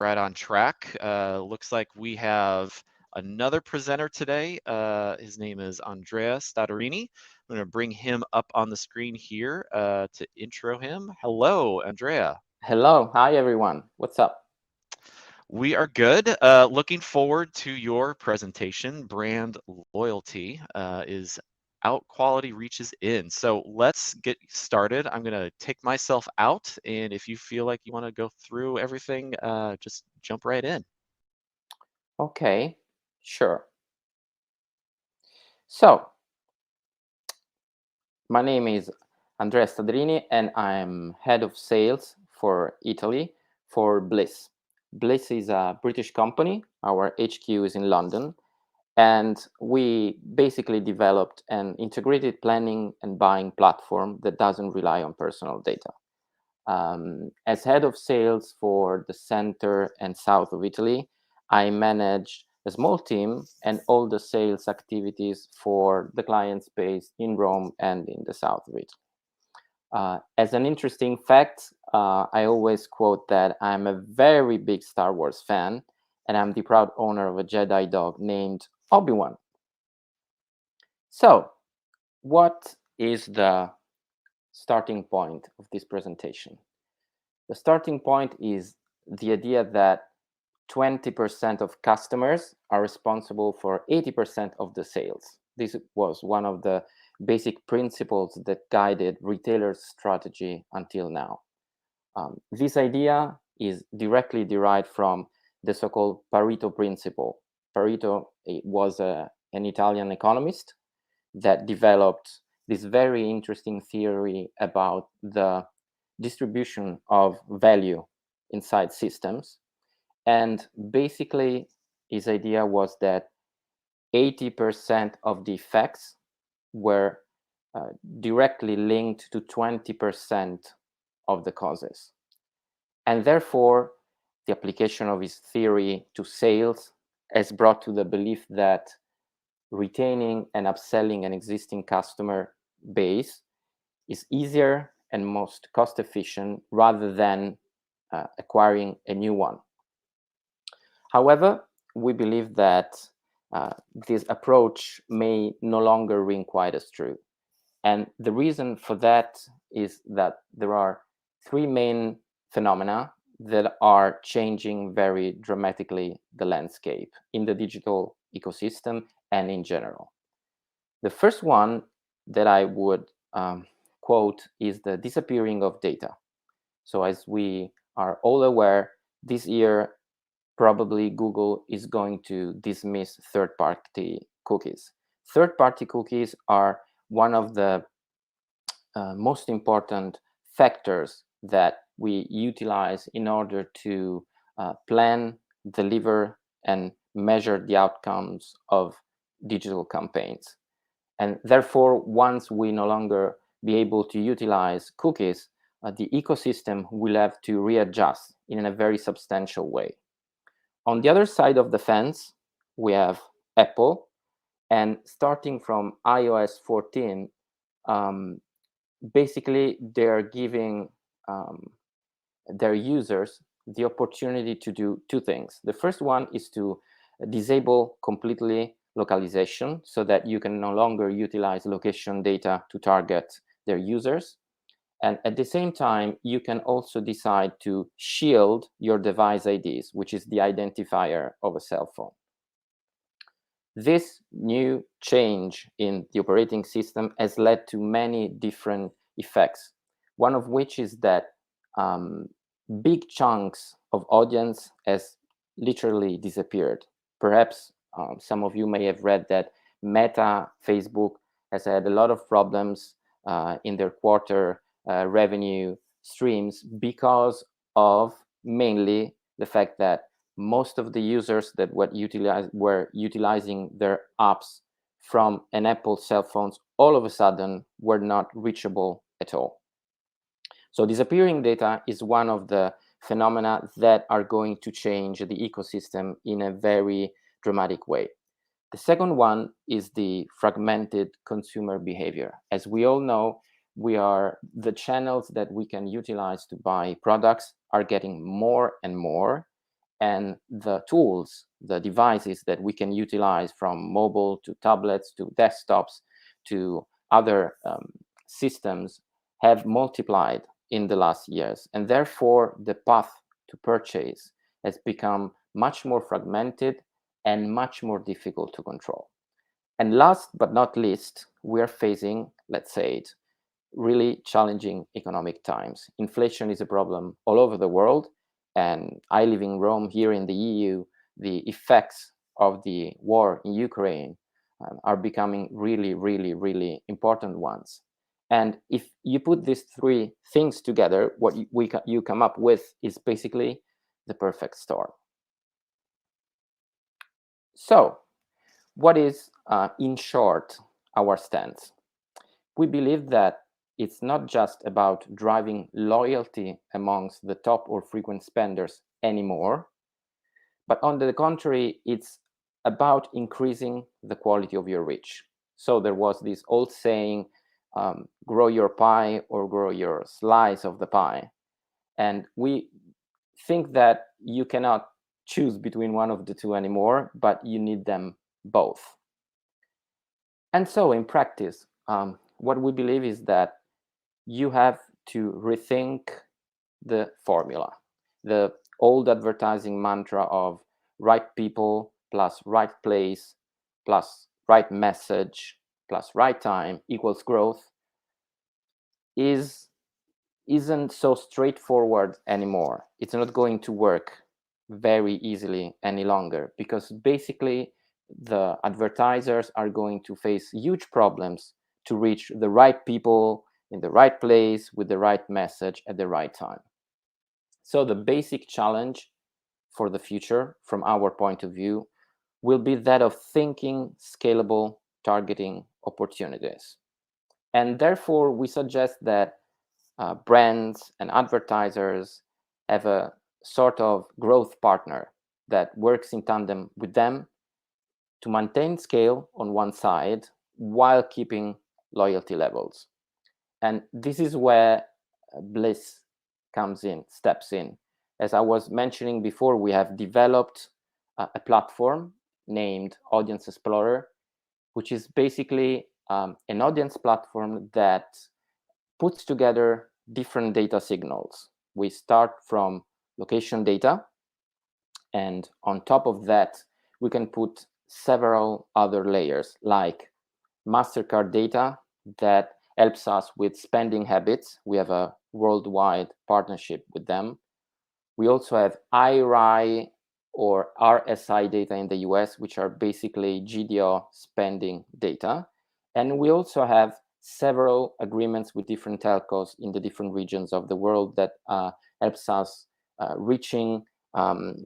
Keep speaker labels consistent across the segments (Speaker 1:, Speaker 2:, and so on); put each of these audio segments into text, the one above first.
Speaker 1: Right on track. Looks like we have another presenter today. His name is Andrea Staderini. I'm going to bring him up on the screen here to intro him. Hello, Andrea.
Speaker 2: Hello, hi everyone. What's up?
Speaker 1: We are good. Looking forward to your presentation. Brand loyalty is out, quality reaches in. So let's get started. I'm going to take myself out, and if you feel like you want to go through everything, just jump right in.
Speaker 2: Okay, sure. So, my name is Andrea Staderini and I'm head of sales for Italy for Bliss. Bliss is a British company. Our HQ is in London, and we basically developed an integrated planning and buying platform that doesn't rely on personal data. As head of sales for the center and south of Italy, I manage a small team and all the sales activities for the clients based in Rome and in the south of Italy. As an interesting fact, I always quote that I'm a very big Star Wars fan and I'm the proud owner of a Jedi dog named Obi-Wan. So, what is the starting point of this presentation? The starting point is the idea that 20% of customers are responsible for 80% of the sales. This was one of the basic principles that guided retailers' strategy until now. This idea is directly derived from the so-called Pareto principle. Pareto was an Italian economist that developed this very interesting theory about the distribution of value inside systems. And basically, his idea was that 80% of the effects were directly linked to 20% of the causes. And therefore, the application of his theory to sales has brought to the belief that retaining and upselling an existing customer base is easier and most cost efficient rather than acquiring a new one. However, we believe that this approach may no longer ring quite as true. And the reason for that is that there are three main phenomena that are changing very dramatically the landscape in the digital ecosystem and in general. The first one that I would quote is the disappearing of data. So, as we are all aware, this year probably Google is going to dismiss third party cookies. Third party cookies are one of the most important factors that we utilize in order to plan, deliver, and measure the outcomes of digital campaigns. And therefore, once we no longer be able to utilize cookies, the ecosystem will have to readjust in a very substantial way. On the other side of the fence, we have Apple, and starting from iOS 14, um, basically they're giving their users the opportunity to do two things. The first one is to disable completely localization so that you can no longer utilize location data to target their users. And at the same time, you can also decide to shield your device IDs, which is the identifier of a cell phone. This new change in the operating system has led to many different effects, one of which is that um, big chunks of audience has literally disappeared. Perhaps some of you may have read that Meta, Facebook, has had a lot of problems in their quarter revenue streams because of mainly the fact that most of the users that were utilizing their apps from an Apple cell phones all of a sudden were not reachable at all. So disappearing data is one of the phenomena that are going to change the ecosystem in a very dramatic way. The second one is the fragmented consumer behavior. As we all know, the channels that we can utilize to buy products are getting more and more, and the tools, the devices that we can utilize, from mobile to tablets to desktops to other systems, have multiplied in the last years. And therefore, the path to purchase has become much more fragmented and much more difficult to control. And last but not least, we are facing, let's say it, really challenging economic times. Inflation is a problem all over the world, and I live in Rome, here in the EU. The effects of the war in Ukraine are becoming really, really, really important ones. And if you put these three things together, what you come up with is basically the perfect storm. So, what is, in short, our stance? We believe that it's not just about driving loyalty amongst the top or frequent spenders anymore, but on the contrary, it's about increasing the quality of your reach. So there was this old saying, grow your pie or grow your slice of the pie. And we think that you cannot choose between one of the two anymore, but you need them both. And so in practice, what we believe is that you have to rethink the formula. The old advertising mantra of right people plus right place plus right message plus right time equals growth is isn't so straightforward anymore. It's not going to work very easily any longer, because basically the advertisers are going to face huge problems to reach the right people in the right place with the right message at the right time. So the basic challenge for the future, from our point of view, will be that of thinking scalable targeting opportunities. And therefore, we suggest that brands and advertisers have a sort of growth partner that works in tandem with them to maintain scale on one side while keeping loyalty levels. And this is where Bliss comes in, steps in. As I was mentioning before, we have developed a platform named Audience Explorer, which is basically an audience platform that puts together different data signals. We start from location data, and on top of that, we can put several other layers like MasterCard data that helps us with spending habits. We have a worldwide partnership with them. We also have IRI or RSI data in the US, which are basically GDO spending data. And we also have several agreements with different telcos in the different regions of the world that helps us reaching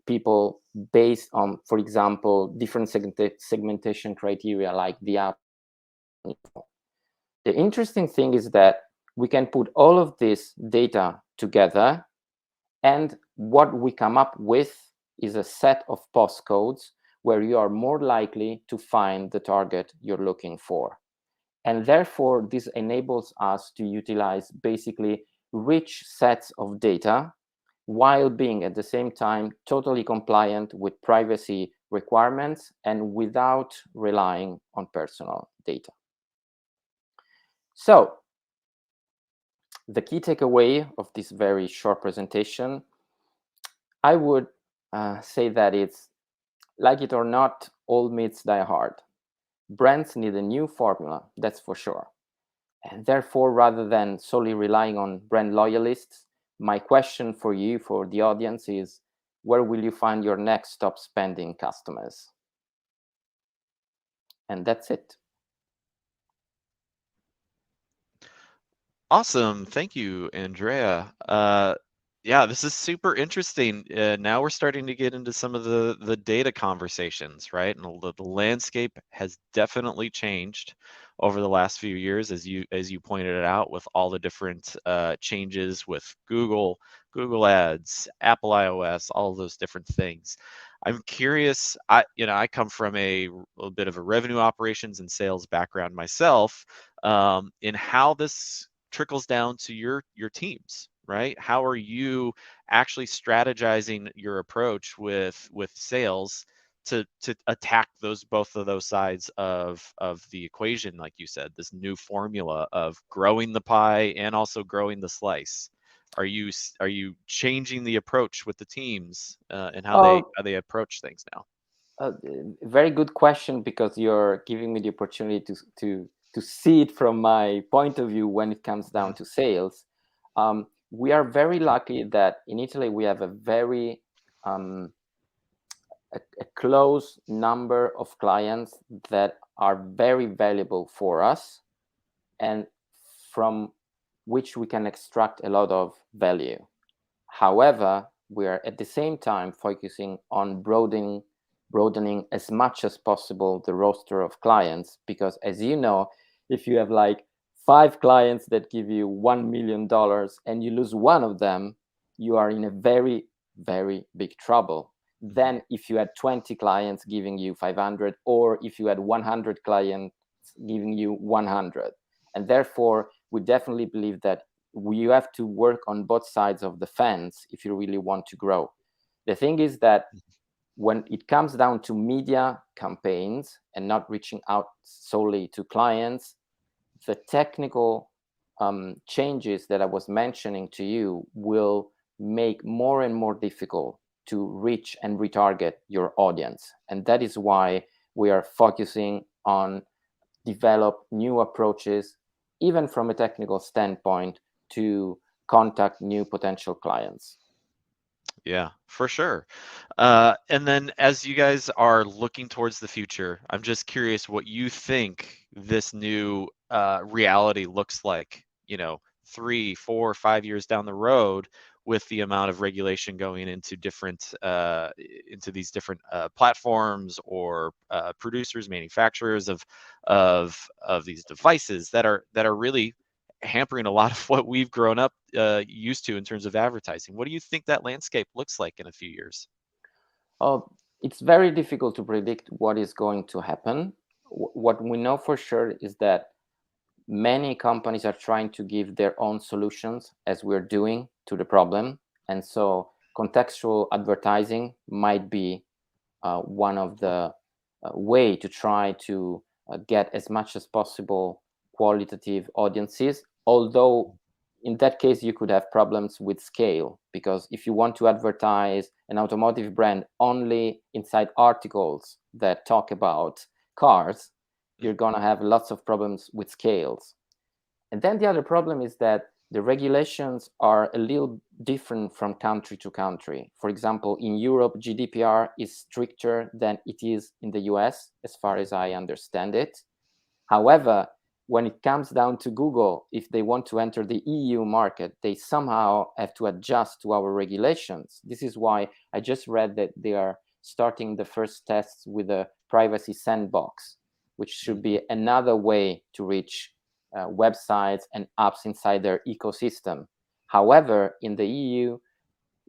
Speaker 2: people based on, for example, different segmentation criteria like the app. The interesting thing is that we can put all of this data together, and what we come up with is a set of postcodes where you are more likely to find the target you're looking for. And therefore, this enables us to utilize basically rich sets of data while being at the same time totally compliant with privacy requirements and without relying on personal data. So, the key takeaway of this very short presentation, I would say that it's, like it or not, all myths die hard. Brands need a new formula, that's for sure. And therefore, rather than solely relying on brand loyalists, my question for you, for the audience, is where will you find your next top spending customers? And that's it.
Speaker 1: Awesome. Thank you, Andrea. Yeah, this is super interesting. Now we're starting to get into some of the data conversations, right? And the landscape has definitely changed over the last few years, as you pointed it out, with all the different changes with Google Ads, Apple iOS, all of those different things. I'm curious. I come from a bit of a revenue operations and sales background myself, in how this trickles down to your teams, right? How are you actually strategizing your approach with sales to attack those both of those sides of the equation, like you said, this new formula of growing the pie and also growing the slice? Are you changing the approach with the teams and
Speaker 2: Oh,
Speaker 1: how they approach things now?
Speaker 2: uh, very good question, because you're giving me the opportunity to see it from my point of view when it comes down
Speaker 1: Mhm,
Speaker 2: to sales. We are very lucky that in Italy we have a very um, a close number of clients that are very valuable for us, and from which we can extract a lot of value. However, we are at the same time focusing on broadening as much as possible the roster of clients, because, as you know, if you have like 5 clients that give you $1 million and you lose one of them, you are in a very, very big trouble.
Speaker 1: mhm,
Speaker 2: Then if you had 20 clients giving you 500, or if you had 100 clients giving you 100. And therefore we definitely believe that you have to work on both sides of the fence if you really want to grow. The thing is that when it comes down to media campaigns and not reaching out solely to clients, the technical changes that I was mentioning to you will make more and more difficult to reach and retarget your audience. And that is why we are focusing on develop new approaches, even from a technical standpoint, to contact new potential clients.
Speaker 1: yeah, for sure. And then as you guys are looking towards the future, I'm just curious what you think this new reality looks like, 3, 4, 5 years down the road with the amount of regulation going into into these different platforms or producers, manufacturers of these devices that are really hampering a lot of what we've grown up used to in terms of advertising. What do you think that landscape looks like in a few years?
Speaker 2: Uh, it's very difficult to predict what is going to happen. What we know for sure is that many companies are trying to give their own solutions, as we're doing, to the problem. And so contextual advertising might be one of the way to try to get as much as possible qualitative audiences. Although in that case you could have problems with scale, because if you want to advertise an automotive brand only inside articles that talk about cars, you're
Speaker 1: Mm,
Speaker 2: going to have lots of problems with scales. And then the other problem is that the regulations are a little different from country to country. For example, in Europe, GDPR is stricter than it is in the US, as far
Speaker 1: mhm,
Speaker 2: as I understand it. However, when it comes down to Google, if they want to enter the EU market, they somehow have to adjust to our regulations. This is why I just read that they are starting the first tests with a privacy sandbox, which should
Speaker 1: mhm.
Speaker 2: be another way to reach websites and apps inside their ecosystem. However, in the EU,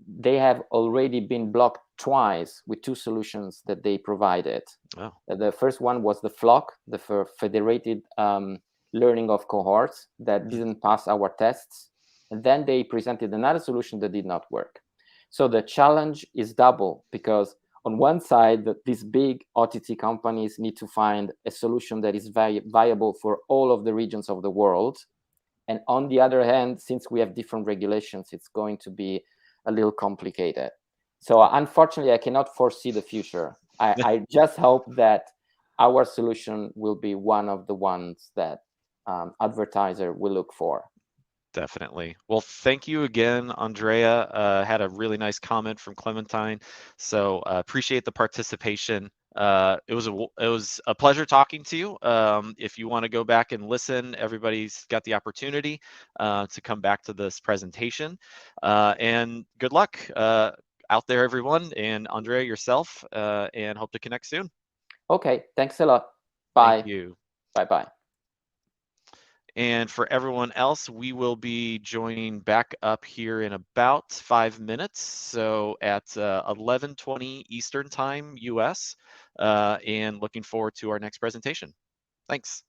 Speaker 2: they have already been blocked twice with two solutions that they provided.
Speaker 1: Oh,
Speaker 2: The first one was the flock, the federated learning of cohorts, that
Speaker 1: mm,
Speaker 2: didn't pass our tests. And then they presented another solution that did not work. So the challenge is double, because on one side, these big OTT companies need to find a solution that is viable for all of the regions of the world. And on the other hand, since we have different regulations, it's going to be a little complicated. So unfortunately, I cannot foresee the future. I just hope that our solution will be one of the ones that advertiser will look for.
Speaker 1: definitely. Well, thank you again, Andrea. Had a really nice comment from Clementine, so appreciate the participation. It was a pleasure talking to you. If you want to go back and listen, everybody's got the opportunity to come back to this presentation. And good luck out there, everyone, and Andrea yourself, and hope to connect soon.
Speaker 2: Okay, thanks a lot.
Speaker 1: Thank
Speaker 2: Bye.
Speaker 1: you.
Speaker 2: Bye bye.
Speaker 1: And for everyone else, we will be joining back up here in about 5 minutes. So at 11:20 Eastern Time, US, and looking forward to our next presentation. Thanks.